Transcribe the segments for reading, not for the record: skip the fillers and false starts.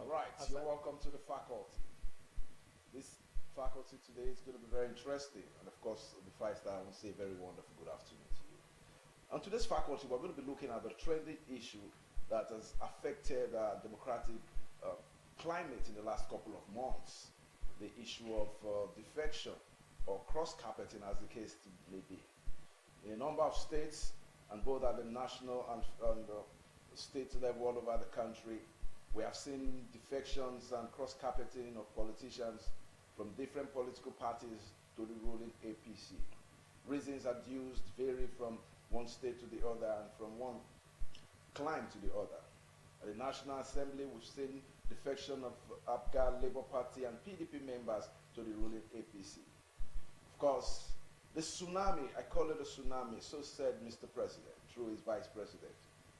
right, you're welcome to the faculty. This faculty today is going to be very interesting. And of course, before I start, I want to say a very wonderful good afternoon to you. On today's faculty, we're going to be looking at the trending issue that has affected democratic climate in the last couple of months. The issue of defection or cross-carpeting, as the case may be. In a number of states, and both at the national and state level all over the country, we have seen defections and cross-carpeting of politicians from different political parties to the ruling APC. Reasons adduced vary from one state to the other and from one climb to the other. At the National Assembly, we've seen defection of APGA, Labour Party, and PDP members to the ruling APC. Of course, the tsunami, I call it a tsunami, so said Mr. President through his Vice President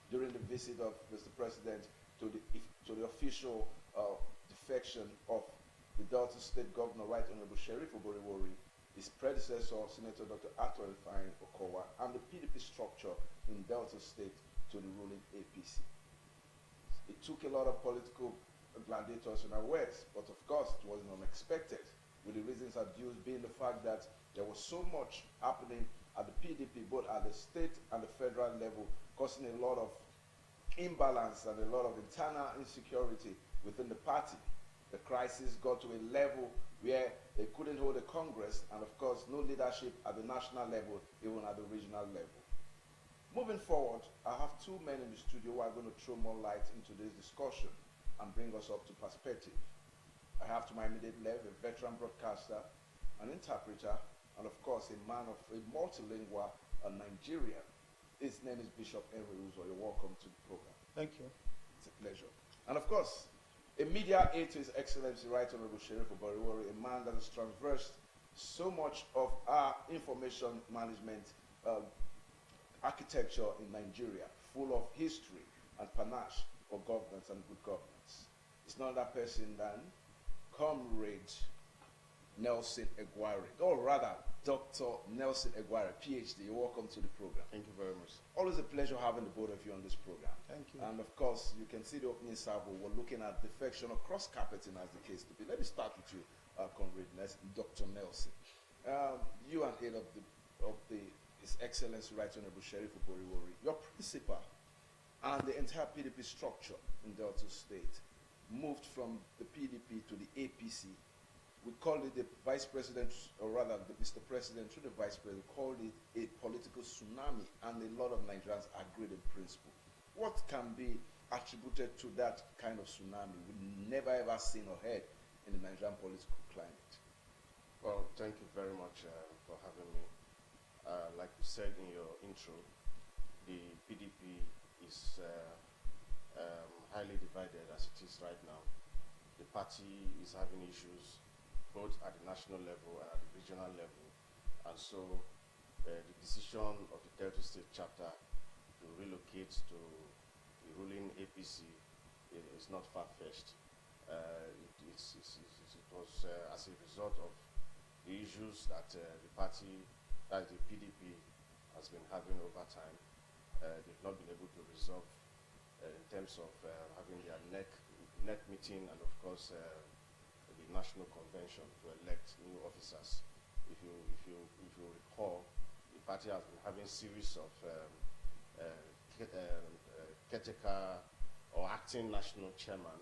during the visit of Mr. President to the official defection of the Delta State Governor, Right Honorable Sheriff Oboriwori, his predecessor, Senator Dr. Arthur Elfine Okowa, and the PDP structure in Delta State to the ruling APC. It took a lot of political gladiators in our words, but of course it wasn't unexpected, with the reasons adduced being the fact that there was so much happening at the PDP, both at the state and the federal level, causing a lot of imbalance and a lot of internal insecurity within the party. The crisis got to a level where they couldn't hold a Congress, and of course no leadership at the national level, even at the regional level. Moving forward, I have two men in the studio who are going to throw more light into this discussion and bring us up to perspective. I have to my immediate left a veteran broadcaster, an interpreter, and of course a man of a multilingual Nigerian. His name is Bishop Henry Uzo. You're welcome to the program. Thank you. It's a pleasure. And of course, a media aid to His Excellency Right Honorable Sheriff Oboriwori, a man that has traversed so much of our information management architecture in Nigeria, full of history and panache for governance and good governance. It's not that person than Comrade Nelson Eguare, or rather, Dr. Nelson Eguare, PhD. You're welcome to the program. Thank you very much. Always a pleasure having the both of you on this program. Thank you. And of course, you can see the opening salvo. We're looking at defection or cross-carpeting as the case to be. Let me start with you, Comrade Dr. Nelson. You and head of His Excellency Right Honorable Sheriff Oboriwori, your principal and the entire PDP structure in Delta State moved from the PDP to the APC. We called it the Vice President, or rather Mr. President through the Vice President, called it a political tsunami, and a lot of Nigerians agreed in principle. What can be attributed to that kind of tsunami we never ever seen or heard in the Nigerian political climate? Well, thank you very much for having me. Like you said in your intro, the PDP is highly divided as it is right now. The party is having issues both at the national level and at the regional level. And so the decision of the Delta State chapter to relocate to the ruling APC is not far-fetched. It was as a result of the issues that the party, that the PDP has been having over time. They've not been able to resolve in terms of having their NEC meeting and of course the National Convention to elect new officers. If you recall, the party has been having a series of caretaker or acting national chairman.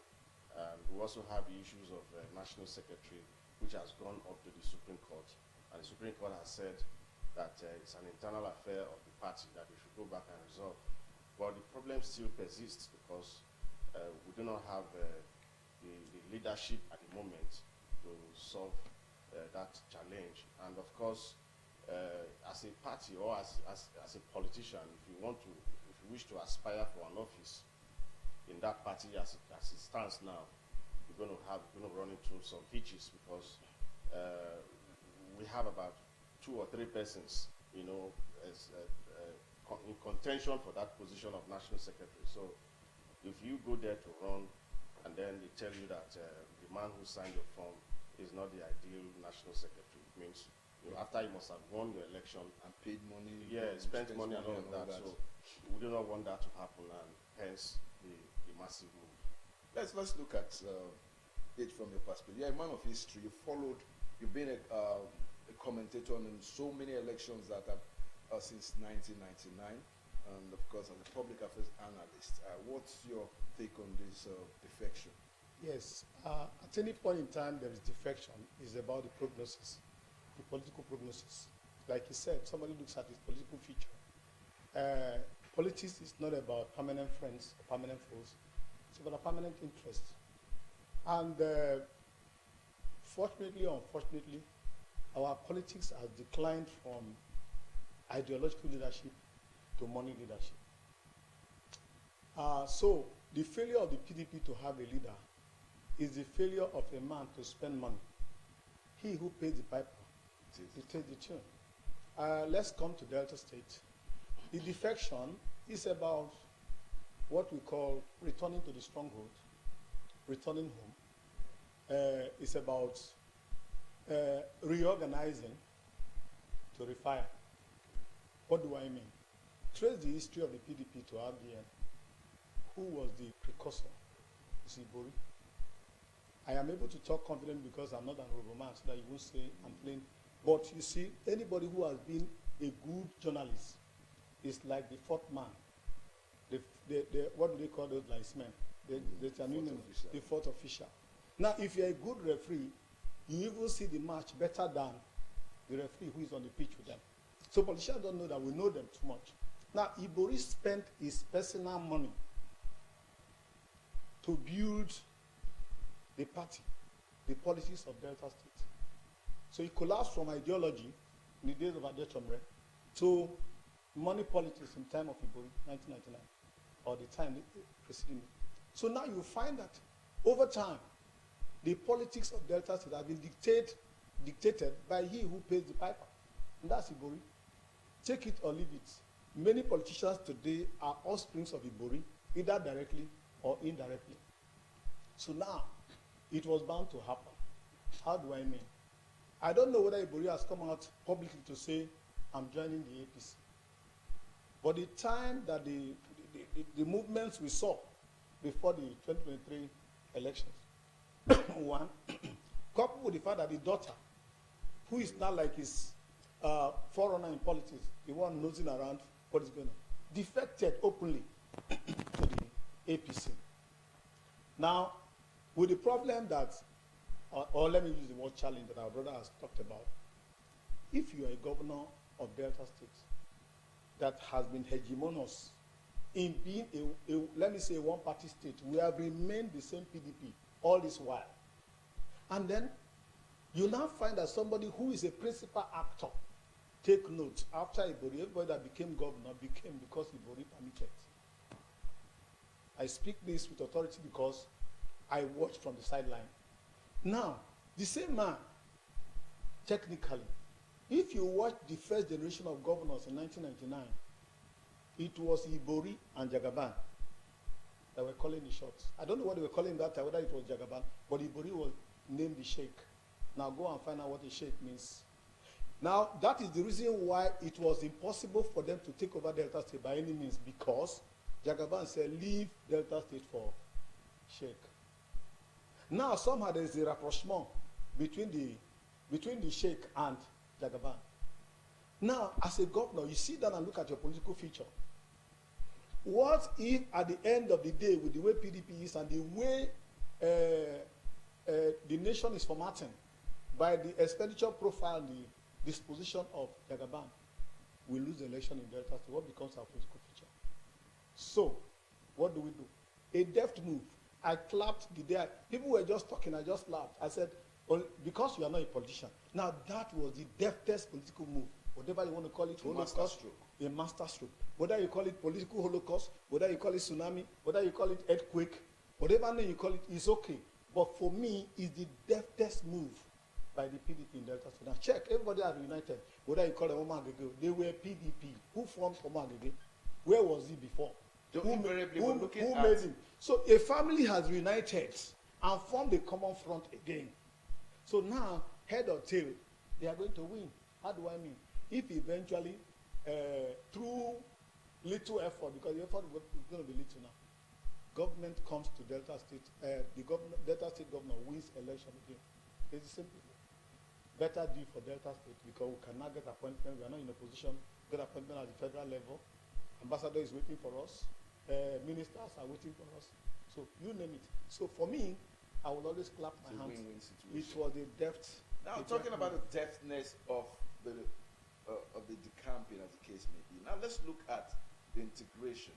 We also have the issues of national secretary, which has gone up to the Supreme Court, and the Supreme Court has said that it's an internal affair of the party that we should go back and resolve. But the problem still persists because we do not have the leadership at the moment to solve that challenge. And of course, as a party or as a politician, if you wish to aspire for an office in that party as it stands now, you're going to run into some hitches because we have about 2 or 3 persons, as in contention for that position of national secretary. So if you go there to run and then they tell you that the man who signed your form is not the ideal national secretary, it means after you must have won your election and paid money, spent money and all of that. So we do not want that to happen, and hence the massive move. Let's look at it from your perspective. You're a man of history. You followed. You've been a commentator on so many elections that have since 1999, and of course, as a public affairs analyst, what's your take on this defection? Yes, at any point in time there is defection. It's about the prognosis, the political prognosis. Like he said, somebody looks at his political future. Politics is not about permanent friends or permanent foes. It's about a permanent interest. And fortunately or unfortunately, our politics has declined from ideological leadership to money leadership. So the failure of the PDP to have a leader is the failure of a man to spend money. He who pays the piper, he takes the tune. Let's come to Delta State. The defection is about what we call returning to the stronghold, returning home. It's about reorganizing to refire. What do I mean? Trace the history of the PDP to RDN. Who was the precursor? Is Ibori? I am able to talk confidently because I'm not an honorable man, so that you won't say I'm playing. But you see, anybody who has been a good journalist is like the fourth man. What do they call those linesmen? The fourth official. Now, if you're a good referee, you even see the match better than the referee who is on the pitch with them. So politicians don't know that we know them too much. Now, Ibori spent his personal money to build the party, the policies of Delta State. So he collapsed from ideology in the days of Adechomre to money politics in time of Ibori, 1999, or the time preceding it. So now you find that over time, the politics of Delta State have been dictated by he who pays the piper, and that's Ibori. Take it or leave it. Many politicians today are offsprings of Ibori, either directly or indirectly. So now, it was bound to happen. How do I mean? I don't know whether Ibori has come out publicly to say, I'm joining the APC. But the time that the movements we saw before the 2023 elections, one, coupled with the fact that the daughter, who is now like his forerunner in politics, the one nosing around what is going on, defected openly to the APC. Now, with the problem that, or let me use the word challenge that our brother has talked about, if you are a governor of Delta State that has been hegemonous in being let me say, a one-party state, we have remained the same PDP all this while. And then you now find that somebody who is a principal actor, take note, after Ibori, everybody that became governor became because Ibori permitted. I speak this with authority because I watched from the sideline. Now, the same man, technically, if you watch the first generation of governors in 1999, it was Ibori and Jagaban that were calling the shots. I don't know what they were calling that time, whether it was Jagaban, but Ibori was named the sheikh. Now go and find out what a sheikh means. Now, that is the reason why it was impossible for them to take over Delta State by any means, because Jagaban said, leave Delta State for sheikh. Now, somehow there is a rapprochement between the sheikh and Jagaban. Now, as a governor, you sit down and look at your political future. What if at the end of the day, with the way PDP is and the way the nation is formatting, by the expenditure profile, the disposition of Jagaban, we lose the election in Delta State? What becomes our political future? So, what do we do? A deft move. I clapped the day. People were just talking. I just laughed. I said, well, because you are not a politician. Now, that was the deftest political move. Whatever you want to call it, Holocaust, a master stroke. Whether you call it political Holocaust, whether you call it tsunami, whether you call it earthquake, whatever name you call it is okay. But for me, it's the deftest move by the PDP in Delta State. Now, check. Everybody are united. Whether you call them Omar Agege, they were PDP. Who formed Omar Agege? Where was he before? Who made him? So a family has reunited and formed a common front again. So now, head or tail, they are going to win. How do I mean? If eventually, through little effort, because the effort is going to be little now, government comes to Delta State, Delta State governor wins election again. It's simple. Better deal for Delta State because we cannot get appointment. We are not in a position to get appointment at the federal level. Ambassador is waiting for us. Ministers are waiting for us. So you name it. So for me, I will always clap my hands. Win-win situation. It was the depth. Now, talking about the depthness of the decamping, as the case may be. Now, let's look at the integration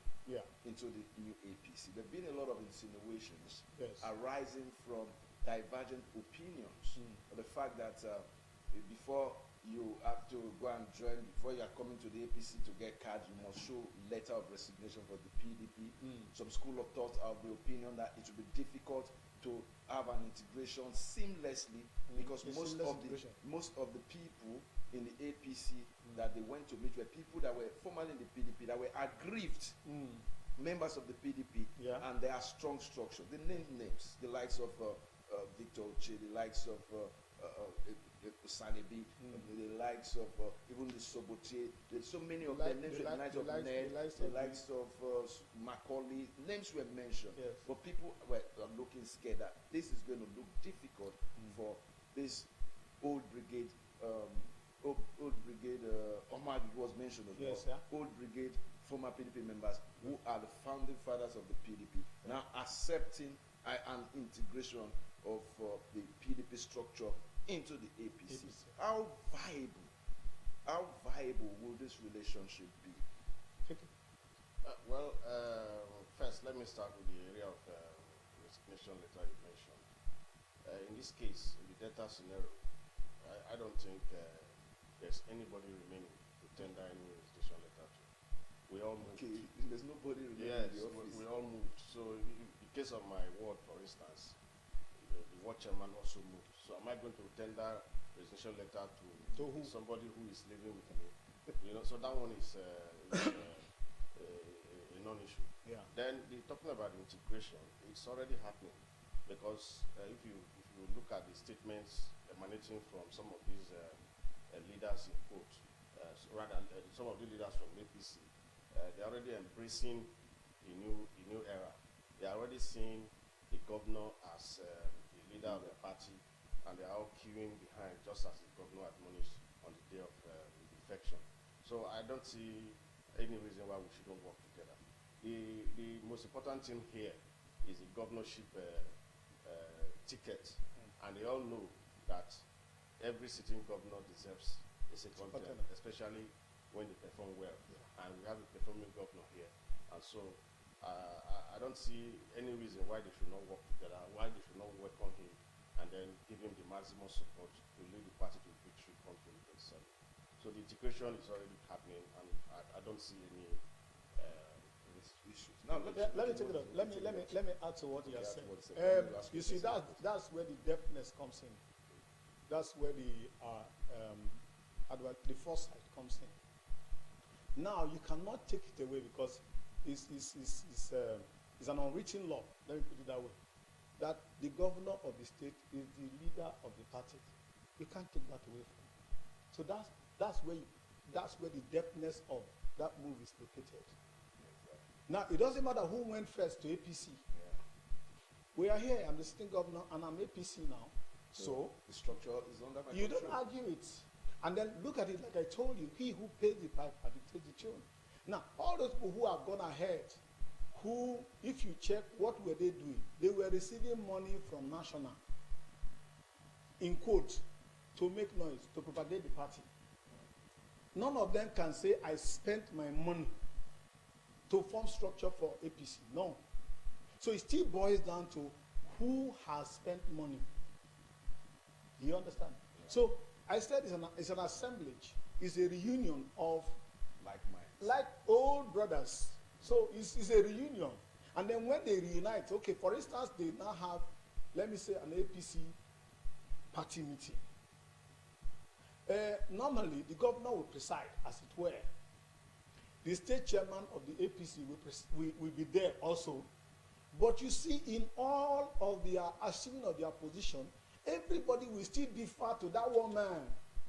into the new APC. There have been a lot of insinuations arising from divergent opinions of the fact that before you have to go and join, before you are coming to the APC to get cards, you must show letter of resignation for the PDP. Some school of thought are of the opinion that it will be difficult to have an integration seamlessly because most of the people in the APC that they went to meet were people that were formerly in the PDP, that were aggrieved members of the PDP, and they are strong structure. They named names, the likes of Victor Oche, the likes of Sanebi, the likes of even the Sobotier. There's so many of them. Names were Nigel Ned, the likes of Macaulay. Names were mentioned, but people were looking scared that this is going to look difficult for this old brigade. Old brigade, Omar was mentioned as well. Old brigade, former PDP members who are the founding fathers of the PDP, now accepting an integration of the PDP structure into the APC. How viable will this relationship be? First, let me start with the area of resignation letter you mentioned. In this case, in the Delta scenario, I don't think there's anybody remaining to tender any resignation letter to. We all moved. Okay, there's nobody remaining in the office. We all moved. So in the case of my ward, for instance, the ward chairman also moved. So am I going to tender resignation letter to somebody who is living with me? So that one is a non-issue. Then talking about integration, it's already happening because if you look at the statements emanating from some of these leaders in quote, some of the leaders from APC, they're already embracing the new era. They're already seeing the governor as the leader of their party, and they are all queuing behind, just as the governor admonished on the day of defection. So I don't see any reason why we shouldn't work together. The most important thing here is the governorship ticket, and they all know that every sitting governor deserves a second term, especially when they perform well. And we have a performing governor here, and so I don't see any reason why they should not work together, why they should not welcome him, and then give him the maximum support to lead the party to victory come 2027. So the integration is already happening, and I don't see any issues. Now let me take it up. Let me add to what you have said. You see, that's where the depthness comes in. That's where the foresight comes in. Now you cannot take it away because it's an unwritten law. Let me put it that way. That the governor of the state is the leader of the party. You can't take that away from him. So that's where the depthness of that move is located. Now it doesn't matter who went first to APC. We are here. I'm the sitting governor, and I'm APC now. So the structure is under my you control. don't argue it. And then look at it like I told you, he who pays the piper dictates the tune. Now, all those people who have gone ahead, who, if you check, what were they doing? They were receiving money from National, in quote, to make noise, to propagate the party. None of them can say, I spent my money to form structure for APC. No. So it still boils down to who has spent money. You understand? So I said it's an assemblage. It's a reunion of like old brothers. So it's a reunion. And then when they reunite, okay, for instance, they now have, let me say, an APC party meeting. Normally, the governor will preside, as it were. The state chairman of the APC will be there also. But you see, in all of their achievement of their position, everybody will still defer to that one man.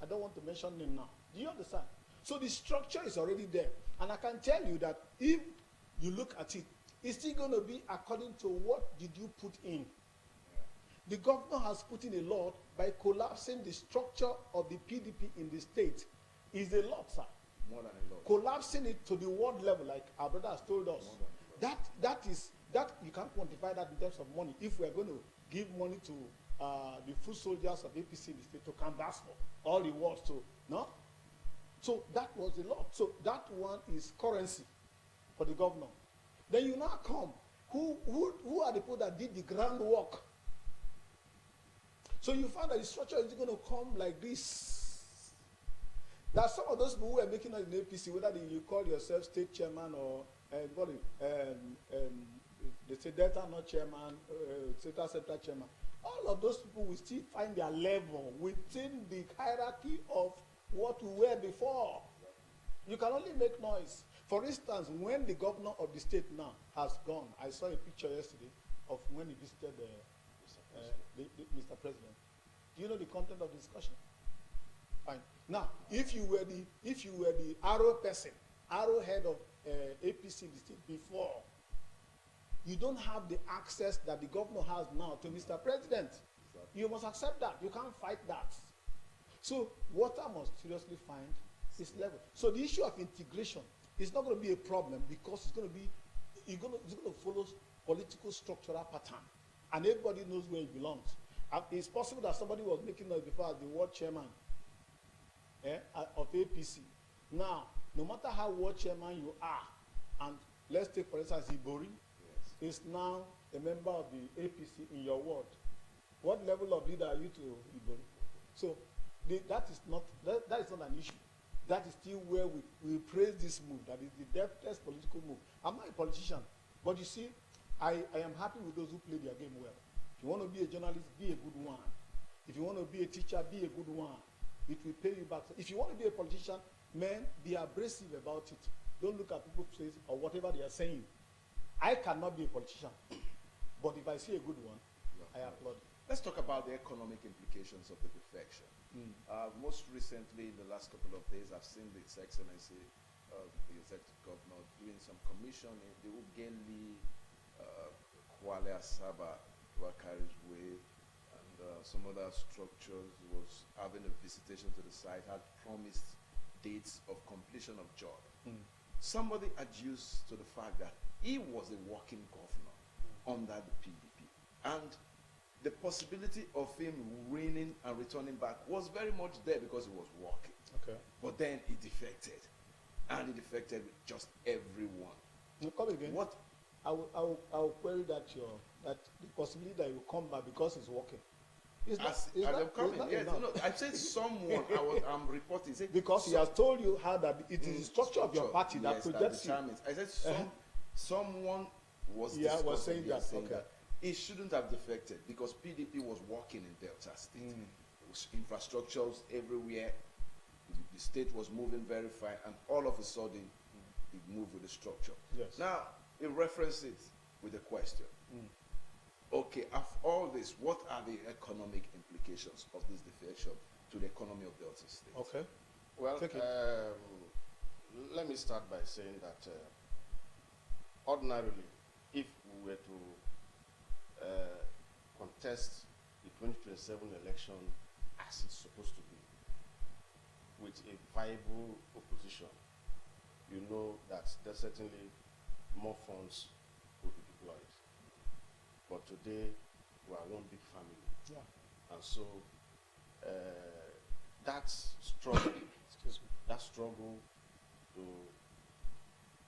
I don't want to mention him now. Do you understand? So the structure is already there. And I can tell you that if you look at it it's still going to be according to what did you put in. The governor has put in a lot by collapsing the structure of the PDP in the state. Is a lot, sir. More than a lot. Collapsing it to the world level, like our brother has told us. That you can't quantify that in terms of money. If we are going to give money to the foot soldiers of APC in the state to canvass for all the wards, to no. So that was a lot. So that one is currency for the governor. Then you now come. Who are the people that did the groundwork? So you find that the structure is going to come like this. That some of those people who are making it in APC, whether you call yourself state chairman or they say Delta not chairman, Central chairman, all of those people will still find their level within the hierarchy of what we were before. You can only make noise. For instance, when the governor of the state now has gone, I saw a picture yesterday of when he visited Mr. President. Do you know the content of the discussion? Fine. Now, if you were the arrowhead of APC in the state before, you don't have the access that the governor has now to Mr. President. Exactly. You must accept that. You can't fight that. So water must seriously find its level. So the issue of integration is not going to be a problem because it's going to follow political structural pattern, and everybody knows where it belongs. It's possible that somebody was making noise before as the world chairman of APC. Now, no matter how world chairman you are, and let's take for instance Ibori, is now a member of the APC in your ward. What level of leader are you to Ibori? So that is not an issue. That is still where we praise this move. That is the deftest political move. I'm not a politician, but you see, I am happy with those who play their game well. If you want to be a journalist, be a good one. If you want to be a teacher, be a good one. It will pay you back. If you want to be a politician, man, be abrasive about it. Don't look at people's face or whatever they are saying. I cannot be a politician, but if I see a good one, I applaud it. Let's talk about the economic implications of the defection. Most recently, in the last couple of days, I've seen His Excellency, the Executive Governor, doing some commissioning. The Ugenli, Kwale Asaba, Carriage Way, and some other structures. He was having a visitation to the site, had promised dates of completion of job. Somebody adduced to the fact that he was a working governor under the PDP, and the possibility of him winning and returning back was very much there because he was working. Okay. But then he defected, and he defected with just everyone. No, come again. What? I will query that the possibility that he will come back because he's working. I said someone. I'm reporting. Because he has told you how that it is the structure of your party that projects you. I said someone was saying that. That he shouldn't have defected because PDP was working in Delta State. It was infrastructures everywhere. The state was moving very fine, and all of a sudden, it moved with the structure. Yes. Now, he referenced it with a question. Okay, after all this, what are the economic implications of this defection to the economy of Delta State? Okay. Well, let me start by saying that ordinarily, if we were to contest the 2027 election as it's supposed to be, with a viable opposition, you know that there's certainly more funds will be deployed. But today, we are one big family. Yeah. And so, that struggle, to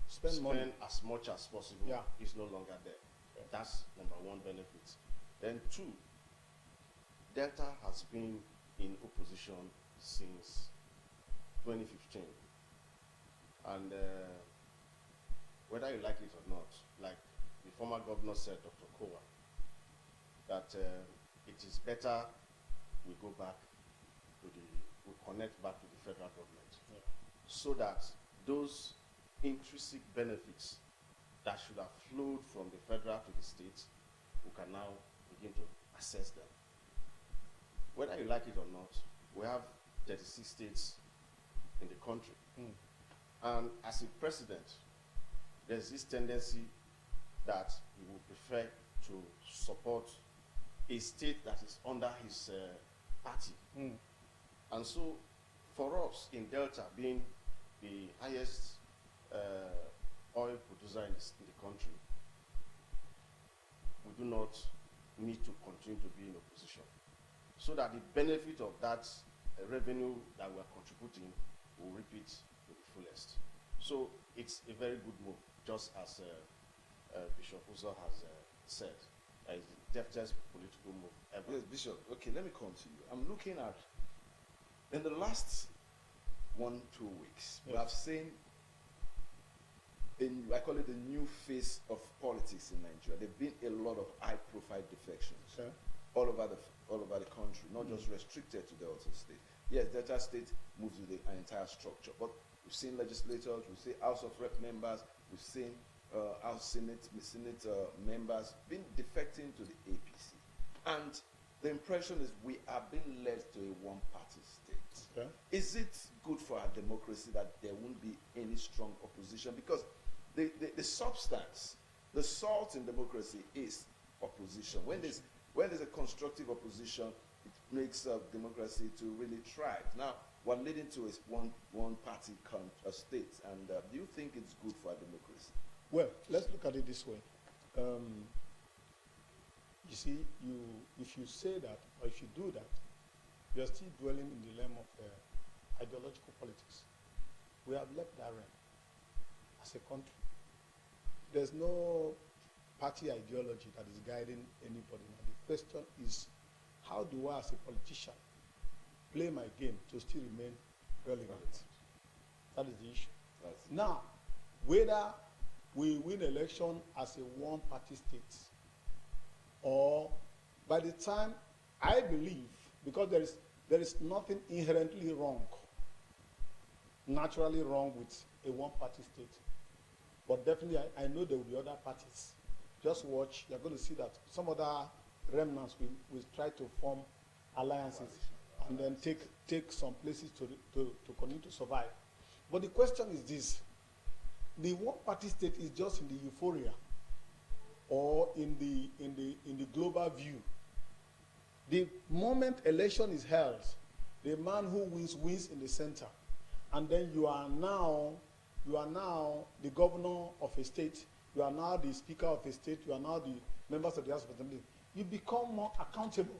spend money as much as possible is no longer there. Yeah. That's number one benefit. Then two, Delta has been in opposition since 2015. And whether you like it or not, like the former governor said, Dr. Kowa, that it is better we go back to we connect back to the federal government, so that those intrinsic benefits that should have flowed from the federal to the states, we can now begin to assess them. Whether you like it or not, we have 36 states in the country. And as a president, there's this tendency that he would prefer to support a state that is under his party. And so, for us in Delta, being the highest oil producer in the country, we do not need to continue to be in opposition, so that the benefit of that revenue that we are contributing will reap it to the fullest. So it's a very good move, just as Bishop Uzo has said. It's the deftest political move ever. Yes, Bishop. Okay, let me come to you. I'm looking at, in the last 1-2 weeks, we have seen, I call it the new face of politics in Nigeria. There have been a lot of high-profile defections all over the country, not just restricted to Delta State. Yes, Delta State moves with the entire structure, but we've seen legislators, we've seen House of Rep members, we've seen House Senate members been defecting to the APC. And the impression is we are being led to a one-party state. Is it good for our democracy that there won't be any strong opposition? Because the substance, the salt in democracy is opposition. When there's a constructive opposition, it makes democracy to really thrive. Now, we're leading to a one-party state, and do you think it's good for our democracy? Well, let's look at it this way. You see, if you say that, or if you do that, you're still dwelling in the realm of ideological politics. We have left that realm as a country. There's no party ideology that is guiding anybody. Now, the question is, how do I, as a politician, play my game to still remain relevant? That is the issue. Now, whether we win election as a one-party state, or by the time, I believe, because there is nothing inherently wrong, naturally wrong with a one-party state. But definitely, I know there will be other parties. Just watch, you're going to see that some other remnants will try to form alliances and then take some places to continue to survive. But the question is this: the one-party state is just in the euphoria or in the global view. The moment election is held, the man who wins in the center, and then you are now the governor of a state, you are now the speaker of a state, you are now the members of the House of Assembly. You become more accountable.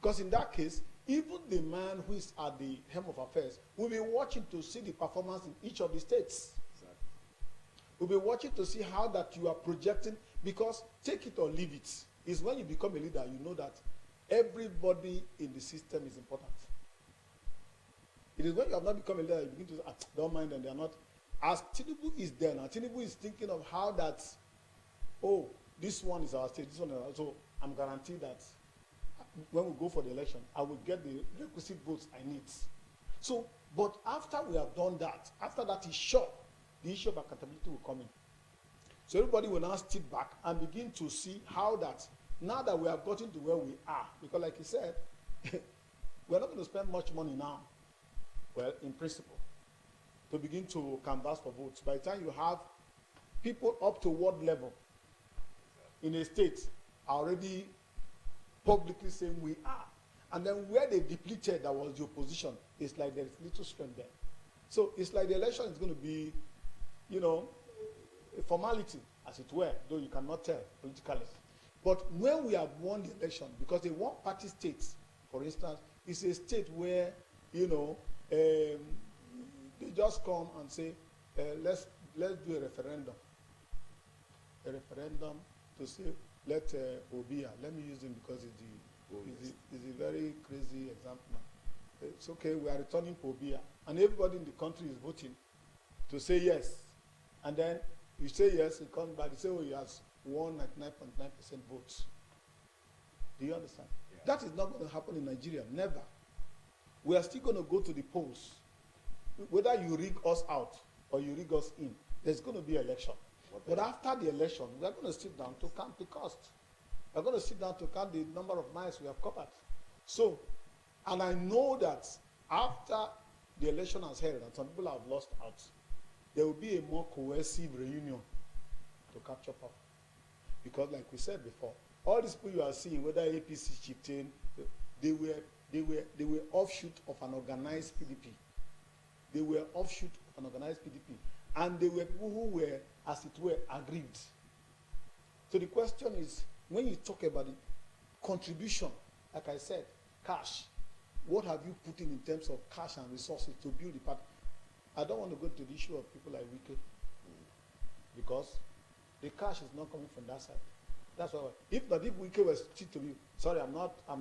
Because in that case, even the man who is at the helm of affairs will be watching to see the performance in each of the states. Exactly. We'll be watching to see how that you are projecting, because take it or leave it, is when you become a leader, you know that everybody in the system is important. It is when you have not become a leader, you begin to say, don't mind them, they are not. As Tinubu is there now, Tinubu is thinking of how that, oh, this one is our state, this one is our, so I'm guaranteed that when we go for the election, I will get the requisite votes I need. So, but after we have done that, after that is sure, the issue of accountability will come in. So everybody will now sit back and begin to see how that, now that we have gotten to where we are, because like he said, we're not going to spend much money now, well, in principle, to begin to canvass for votes. By the time you have people up to ward level in a state are already publicly saying we are. And then where they depleted, that was the opposition, it's like there's little strength there. So it's like the election is going to be, you know, a formality, as it were, though you cannot tell politically. But when we have won the election, because a one-party state, for instance, is a state where, you know, they just come and say, let's do a referendum. A referendum to say, let Obia, let me use him because it's a very crazy example. It's okay, we are returning Obia, and everybody in the country is voting to say yes. And then you say yes, he comes back, they say, oh, he has won 99.9% votes. Do you understand? Yeah. That is not going to happen in Nigeria, never. We are still going to go to the polls. Whether you rig us out or you rig us in, there's going to be election. But after the election, we are going to sit down to count the cost. We are going to sit down to count the number of miles we have covered. So, and I know that after the election has held and some people have lost out, there will be a more cohesive reunion to capture power. Because like we said before, all these people you are seeing, whether APC, Chieftain, they were offshoot of an organized PDP. They were offshoot of an organized PDP. And they were people who were, as it were, aggrieved. So the question is, when you talk about the contribution, like I said, cash, what have you put in terms of cash and resources to build the party? I don't want to go to the issue of people like Wike, because the cash is not coming from that side. That's why. If not, if Wike was cheap to me, sorry, I'm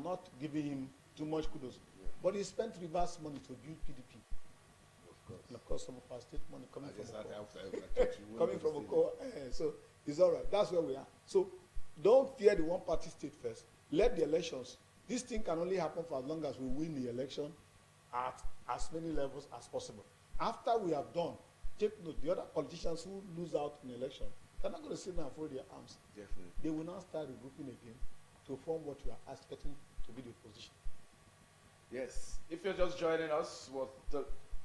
not giving him too much kudos. Yeah. But he spent reverse money to build PDP. Of course. And of course, some of our state money coming I guess from that Oko. helps everyone. Coming from Oko. So it's all right. That's where we are. So don't fear the one-party state first. Let the elections. This thing can only happen for as long as we win the election at as many levels as possible. After we have done, take note, the other politicians who lose out in the election, they're not going to sit down and fold their arms. Definitely. They will now start regrouping again to form what we are expecting to be the opposition. Yes. If you're just joining us,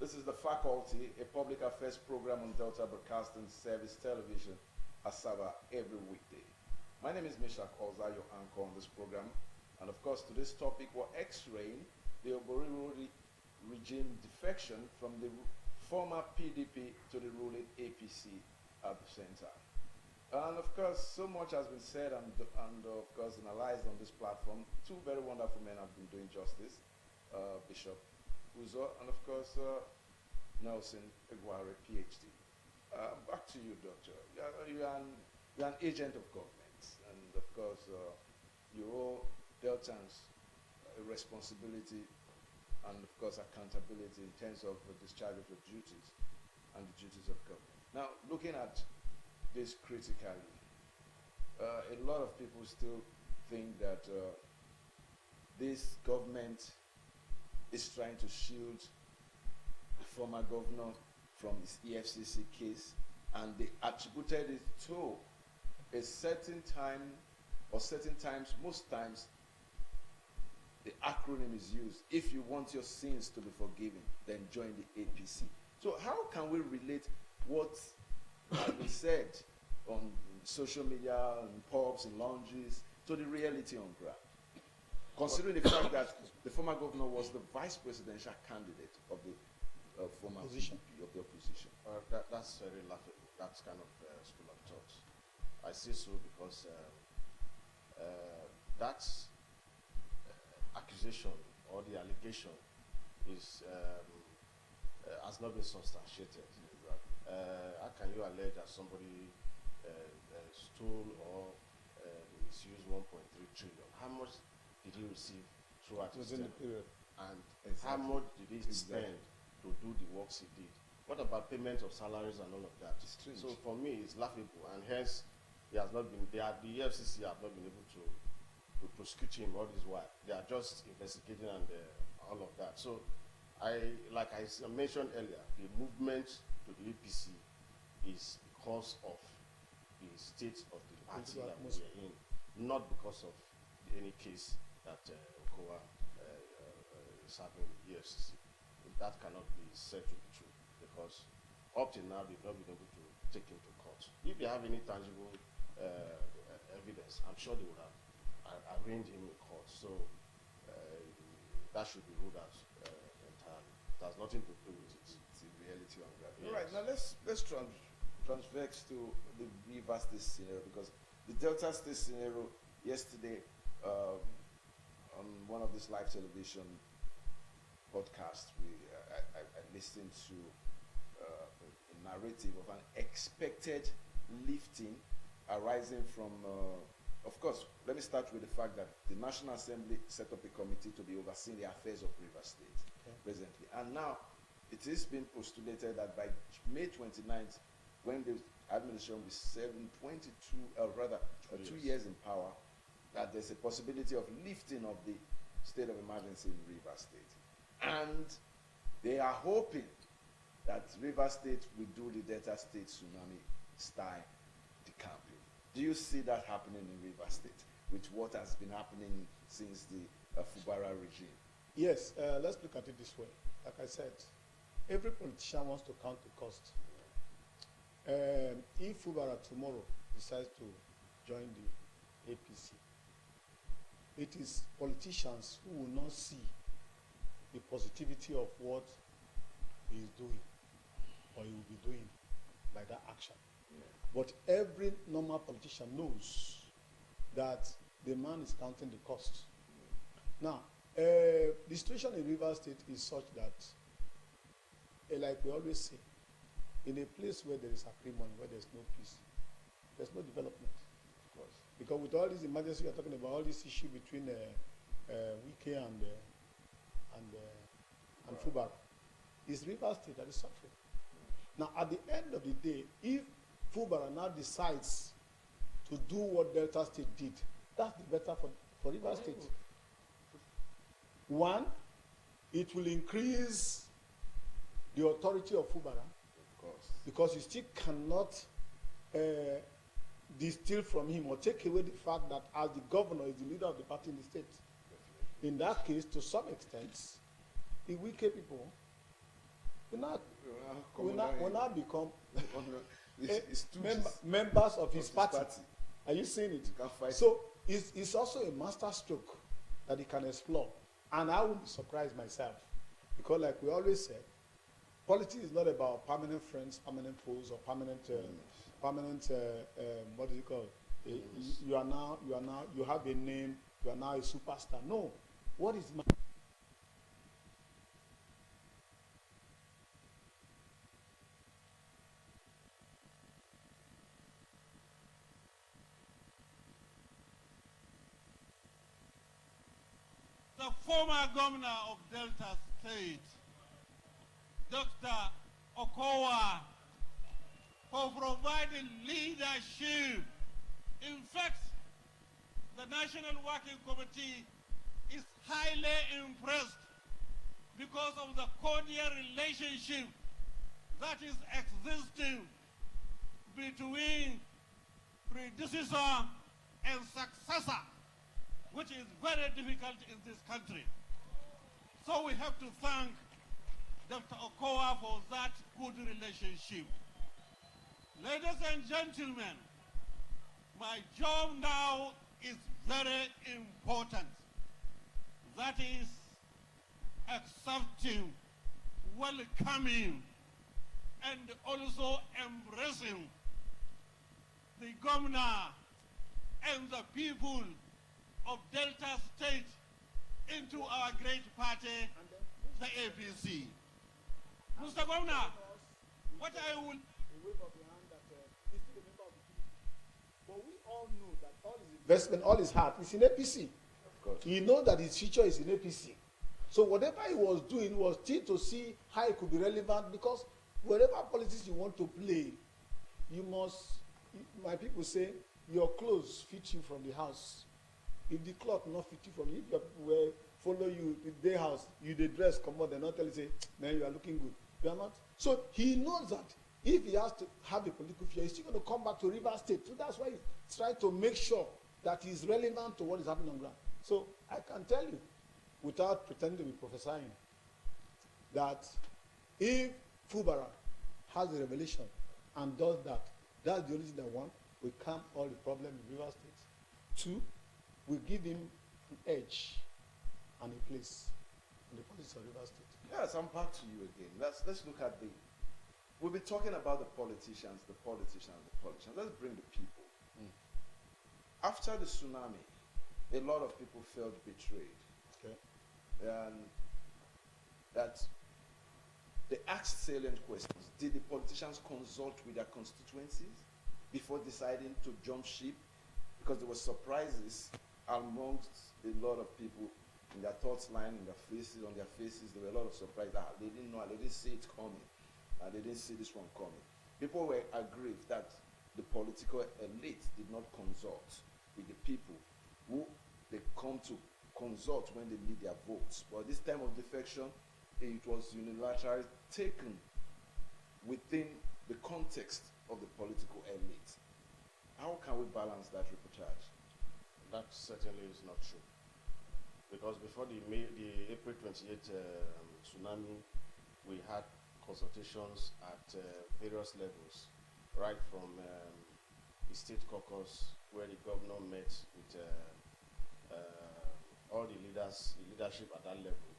this is the Faculty, a public affairs program on Delta Broadcasting Service Television, Asaba, every weekday. My name is Mishak Olza, your anchor on this program. And of course, today's topic was X-raying the Oboriro regime defection from the former PDP to the ruling APC at the same time. And of course, so much has been said and of course analyzed on this platform. Two very wonderful men have been doing justice, Bishop Uzo and of course Nelson Eguare, PhD. Back to you, Doctor. You're an agent of government, and of course you owe Deltans a responsibility and of course accountability in terms of the discharge of your duties and the duties of government. Now, looking at this critically, a lot of people still think that this government is trying to shield the former governor from his EFCC case, and they attributed it to a certain time or certain times, most times, the acronym is used. If you want your sins to be forgiven, then join the APC. So how can we relate what has been said on social media, in pubs, in lounges, to the reality on ground? Considering the fact that the former governor was the vice presidential candidate of the former Opposition. PDP, of the opposition. That's very laughable. That's kind of school of thought. I say so because that's accusation or the allegation is has not been substantiated. How can you allege that somebody stole or misused 1.3 trillion? How much did he receive throughout his Within the tenure? period. And Exactly. how much did he Exactly. spend to do the works he did? What about payment of salaries and all of that? Strange. So for me, it's laughable, and hence he has not been. The EFCC have not been able to prosecute him all this while. They are just investigating and all of that. So, like I mentioned earlier, the movement to the APC is because of the state of the party that we are in, not because of any case that Okowa is having the EFCC. That cannot be said to be true, because up till now they've not been able to take him to court. If they have any tangible evidence, I'm sure they would have arraigned him in court. So that should be ruled out entirely. It has nothing to do with it. It's the reality on ground. Yes. All right, now let's transvex to the River State scenario, because the Delta State scenario yesterday on one of these live television podcasts, I listened to a narrative of an expected lifting arising from of course, let me start with the fact that the National Assembly set up a committee to be overseeing the affairs of River State presently. And now it is being postulated that by May 29th, when the administration will be 2 years in power, that there's a possibility of lifting of the state of emergency in River State. And they are hoping that River State will do the Delta State tsunami style decamping. Do you see that happening in River State with what has been happening since the Fubara regime? Yes, let's look at it this way. Like I said, every politician wants to count the cost. If Fubara tomorrow decides to join the APC, it is politicians who will not see the positivity of what he is doing or he will be doing by that action. Yeah. But every normal politician knows that the man is counting the cost. Now, the situation in Rivers State is such that, like we always say, in a place where there is acrimony, where there's no peace, there's no development. Of course. Because with all these emergencies you're talking about, all this issue between Wike and Fubara, it's Rivers State that is suffering. Now, at the end of the day, if Fubara now decides to do what Delta State did, that's the better for Rivers State. One, it will increase the authority of Fubara, Of course. because you still cannot distill from him or take away the fact that as the governor is the leader of the party in the state. Definitely. In that case, to some extent, the Wike people will not become it's members of his party. Are you seeing it? You can't fight. So it's also a master stroke that he can explore. And I wouldn't be surprised myself. Because like we always say, politics is not about permanent friends, permanent foes, or permanent what do you call it? You have a name, you are now a superstar. No. What is my the former governor of Delta State, Dr. Okowa, for providing leadership. In fact, the National Working Committee is highly impressed because of the cordial relationship that is existing between predecessor and successor, which is very difficult in this country. So we have to thank Dr. Okowa for that good relationship. Ladies and gentlemen, my job now is very important. That is accepting, welcoming, and also embracing the governor and the people of Delta State into our great party, the APC. Mr. Governor, what I will... But we all know that all his investment, all his heart is in APC. Of course. He knows that his future is in APC. So whatever he was doing was still to see how it could be relevant, because whatever politics you want to play, you must, my people say, your clothes fit you from the house. If the cloth not fit you from, if your people will follow you in their house, you the dress come out, they not tell you say, man, you are looking good. You are not. So he knows that if he has to have a political future, he's still going to come back to Rivers State. So that's why he's trying to make sure that he's relevant to what is happening on ground. So I can tell you, without pretending to be prophesying, that if Fubara has a revelation and does that, that's the only thing that one will calm all the problem in Rivers State. Two, will give him an edge and a place in the politics of Rivers State. Yes, I'm back to you again. Let's look at we've been talking about the politicians. Let's bring the people. After the tsunami, a lot of people felt betrayed. Okay. And that they asked salient questions. Did the politicians consult with their constituencies before deciding to jump ship? Because there were surprises amongst a lot of people in their thoughts line, in their faces, on their faces. There were a lot of surprises. They didn't know, they didn't see it coming. They didn't see this one coming. People were aggrieved that the political elite did not consult with the people who they come to consult when they need their votes. But this time of defection, it was unilaterally taken within the context of the political elite. How can we balance that reportage? That certainly is not true. Because before the April 28 tsunami, we had consultations at various levels, right from the state caucus where the governor met with all the leaders, the leadership at that level.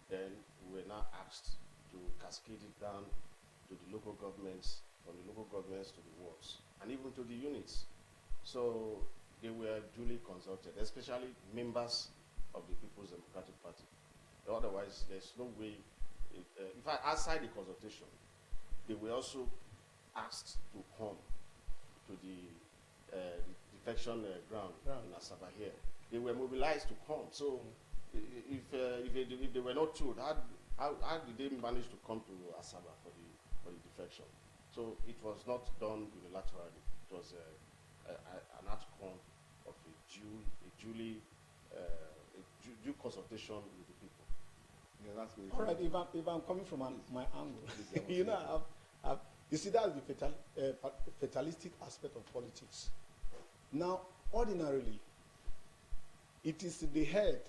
Then we were now asked to cascade it down to the local governments, from the local governments to the wards, and even to the units. So they were duly consulted, especially members of the People's Democratic Party. Otherwise, there's no way, in fact, outside the consultation, they were also asked to come to the defection ground in Asaba here. They were mobilized to come. So if they were not told, how did they manage to come to Asaba for the defection? So it was not done unilaterally. It was an outcome of a due consultation with the people. Yeah, that's good. All right, if I'm coming from my angle, you know, you see, that's the fatalistic aspect of politics. Now, ordinarily, it is in the head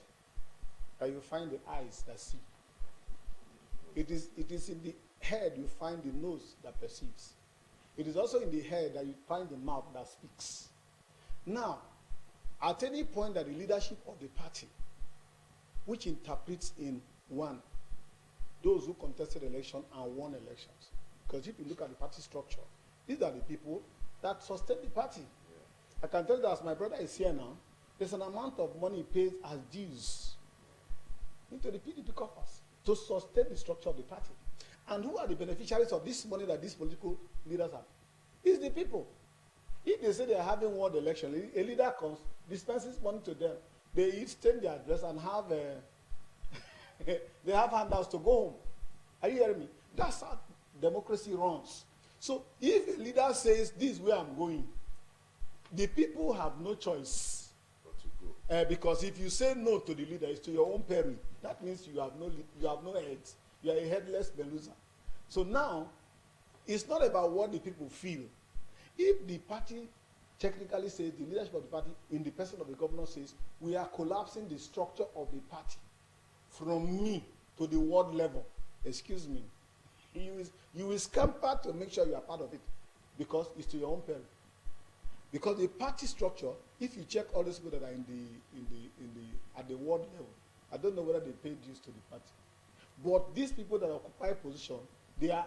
that you find the eyes that see. It is in the head you find the nose that perceives. It is also in the head that you find the mouth that speaks. Now, at any point that the leadership of the party, which interprets in one, those who contested election and won elections. Because if you look at the party structure, these are the people that sustain the party. Yeah. I can tell you that as my brother is here now, there's an amount of money paid as dues into the PDP coffers to sustain the structure of the party. And who are the beneficiaries of this money that these political leaders have? It's the people. If they say they are having won the election, a leader comes, dispenses money to them, they each change their address and have they have handouts to go home. Are you hearing me? That's how democracy runs. So if a leader says, this is where I'm going, the people have no choice. Because if you say no to the leader, it's to your own peril. That means you have no heads. You are a headless Belusa. So now, it's not about what the people feel. If the party technically says, the leadership of the party, in the person of the governor says, we are collapsing the structure of the party from me to the ward level, excuse me, you will scamper to make sure you are part of it, because it's to your own peril. Because the party structure, if you check all those people that are at the ward level, I don't know whether they pay dues to the party, but these people that occupy position, they are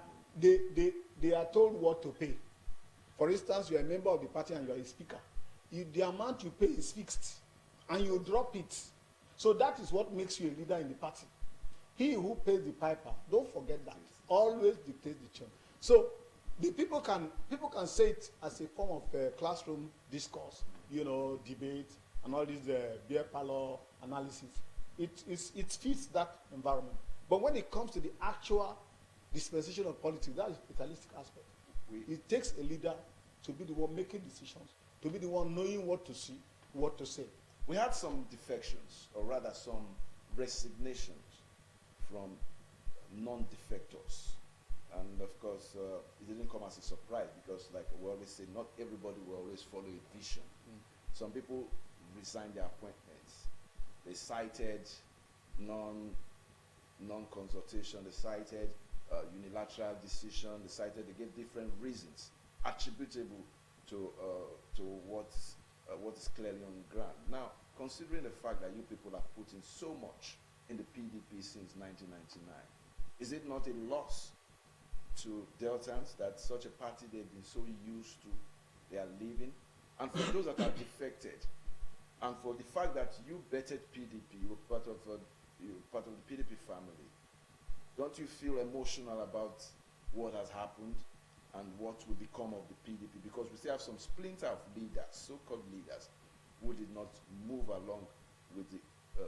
told what to pay. For instance, you are a member of the party and you are a speaker. The amount you pay is fixed, and you drop it. So that is what makes you a leader in the party. He who pays the piper, don't forget that, always dictates the tune. So the people can say it as a form of classroom discourse, debate and all this beer parlor analysis. It fits that environment. But when it comes to the actual dispensation of politics, that is the fatalistic aspect. It takes a leader to be the one making decisions, to be the one knowing what to see, what to say. We had some defections, or rather some resignations from non-defectors. And of course, it didn't come as a surprise, because like we always say, not everybody will always follow a vision. Some people resigned their appointments. They cited non-consultation, they cited unilateral decision, they gave different reasons attributable to what is clearly on the ground. Now, considering the fact that you people have put in so much in the PDP since 1999, is it not a loss to Deltans that such a party they've been so used to, they are leaving? And for those that are defected, and for the fact that you betted PDP, you were part of the PDP family, don't you feel emotional about what has happened and what will become of the PDP? Because we still have some splinter of leaders, so-called leaders, who did not move along with the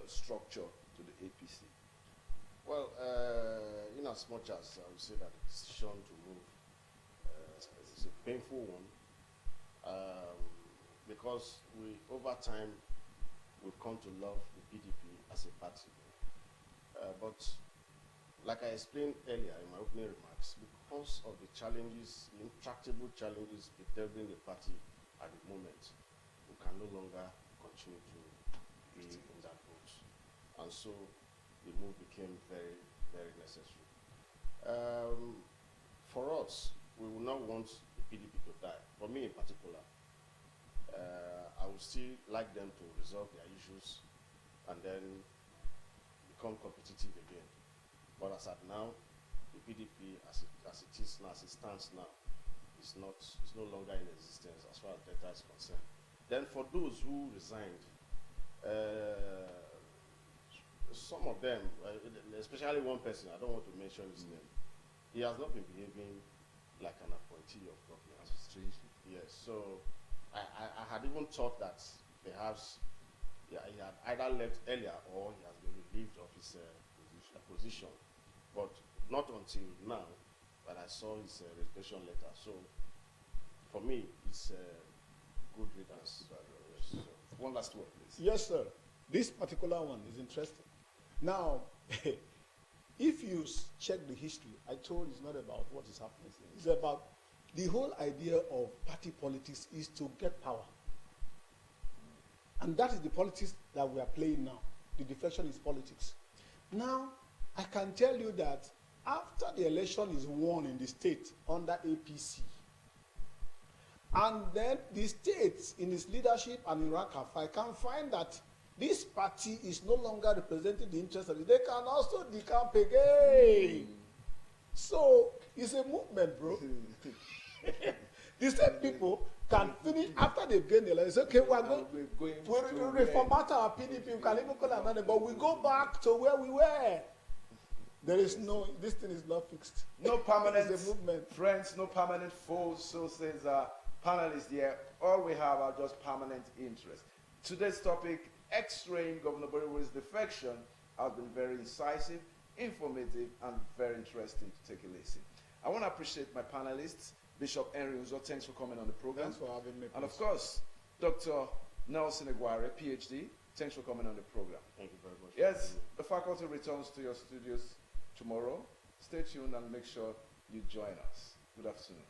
structure to the APC. Well, in as much as I would say that the decision to move is a painful one, because over time, we've come to love the PDP as a party. But like I explained earlier in my opening remarks, because of the challenges, the intractable challenges bedeviling the party at the moment, we can no longer continue to be in that route. And so the move became very, very necessary. For us, we will not want the PDP to die. For me in particular, would still like them to resolve their issues and then become competitive again. But as at now, the PDP, as it is now, as it stands now, is no longer in existence as far as Delta is concerned. Then for those who resigned, some of them, especially one person, I don't want to mention his name, he has not been behaving like an appointee of government. Strangely. Yes, so I had even thought that perhaps he had either left earlier or he has been relieved of his position. But not until now that I saw his resignation letter. So for me, it's good riddance. Yes, so. One last word, please. Yes, sir. This particular one is interesting. Now, if you check the history, I told you it's not about what is happening. It's about the whole idea of party politics is to get power. And that is the politics that we are playing now. The defection is politics. Now, I can tell you that after the election is won in the state under APC, and then the states in its leadership and in Rakafa can find that this party is no longer representing the interests of it. They can also decamp again. So it's a movement, bro. The same people can finish after they've gained the election. Say, okay, we're going to reformat our PDP. We can even call another, but we go back to where we were. There is no, this thing is not fixed. No permanent It's a movement. friends, no permanent foes. So says panelists here. All we have are just permanent interests. Today's topic, X-raying Governor Boriwari's defection, has been very incisive, informative, and very interesting to take a listen. I want to appreciate my panelists, Bishop Henry Uzo. Thanks for coming on the program. Thanks for having me. And of course, Dr. Nelson Eguare, PhD. Thanks for coming on the program. Thank you very much. Yes, the faculty returns to your studios tomorrow. Stay tuned and make sure you join us. Good afternoon.